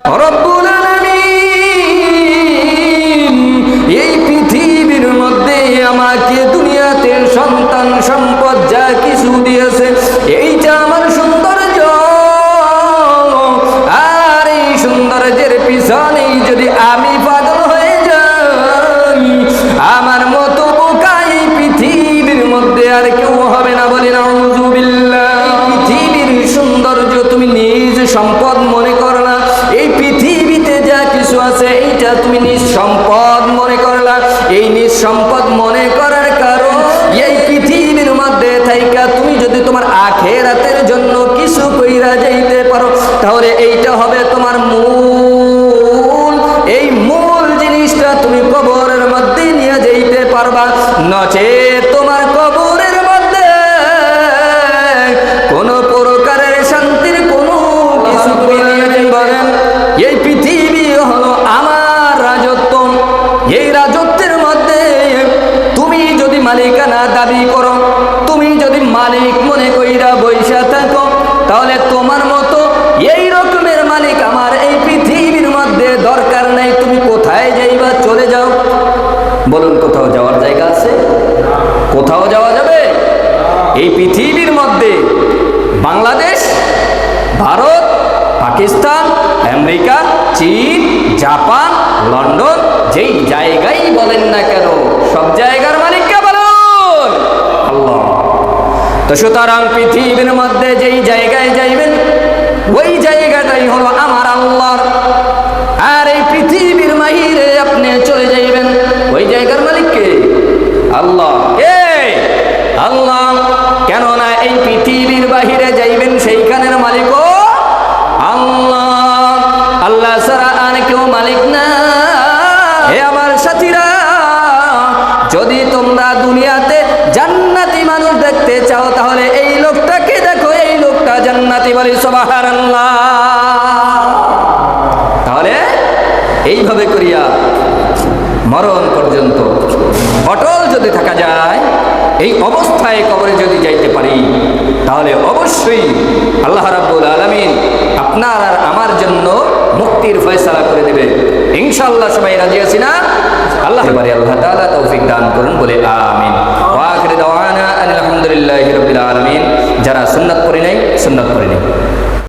রব্বুল আলামিন এই পৃথিবীর মধ্যে আমাকে দুনিয়াতে সন্তান সম্পদ যা কিছু দিয়েছে, এইটা আমার সৌন্দর্য। আর এই সৌন্দর্যের পিছনেই যদি আমি পাগল হয়ে যাই, আমার মতো বোকা এই পৃথিবীর মধ্যে আর কেউ হবে না। বলি নাউযুবিল্লাহ। পৃথিবীর সৌন্দর্য তুমি নিজ সম্পদ মনে করো না, এই পৃথিবীতে যা কিছু আছে এইটা তুমি নিজ সম্পদ মনে করলা। এই নিজ সম্পদ মনে করার কারণ এই পৃথিবীর মধ্যে থাইকা তুমি যদি তোমার আখিরাতের জন্য কিছু কইরা যাইতে পারো, তাহলে এইটা হবে তোমার মূল। এই মূল জিনিসটা তুমি কবরের মধ্যে নিয়ে যাইতে পারবা, নচেত তোমার কবরের মধ্যে কোনো প্রকারের শান্তির কোনো কিছু তুমি নিয়ে যাইবেন। এই পৃথিবী হলো আমার রাজত্ব। এই রাজত্বের মধ্যে তুমি যদি মালিকানা দাবি করো, তুমি যদি মালিক মনে কইরা বইসা থাকো, তাহলে তোমার মতো এই রকমের মালিক আমার এই পৃথিবীর মধ্যে দরকার নাই। তুমি কোথায় যাইবা? চলে যাও। বলুন, কোথাও যাওয়ার জায়গা আছে? কোথাও যাওয়া যাবে? এই পৃথিবীর মধ্যে বাংলাদেশ, ভারত, পাকিস্তান, আমেরিকা, চীন, জাপান, লন্ডন, যেই জায়গায় বলেন না কেন, সব জায়গার মালিককে বলুন আল্লাহ। তো সুতরাং পৃথিবীর মধ্যে যেই জায়গায় যাইবেন, ওই জায়গাটাই হলো আমার আল্লাহর। আর এই পৃথিবীর বাহিরে আপনি চলে যাইবেন, ওই জায়গার মালিককে আল্লাহ। আল্লাহ। কেননা এই পৃথিবীর বাহিরে যাইবেন, সেইখানের মালিকও আল্লাহ। আল্লাহ ছাড়া আর কেউ মালিক না। হে আমার সাথীরা, যদি তোমরা দুনিয়াতে জান্নাতি মানুষ দেখতে চাও, তাহলে এই লোকটাকে দেখো, এই লোকটা জান্নাতি। বলি সুবহানাল্লাহ। তাহলে এইভাবে করিয়া মরণ পর্যন্ত অটল যদি থাকা যায়, এই অবস্থায় কবরে যদি যাইতে পারি, তাহলে অবশ্যই আল্লাহ রাব্বুল আলামিন আপনার আর আমার জন্য মুক্তির ফয়সালা করে দেবে ইনশাআল্লাহ। সবাই রাজি আছি না? আল্লাহ তাআলা তৌফিক দান করুন, বলে আমিন। ওয়া আখিরু দাওয়ানা আলহামদুলিল্লাহি রাব্বিল আলামিন। যারা সুন্নাত পড়ে নাই, সুন্নাত পড়ে নেই।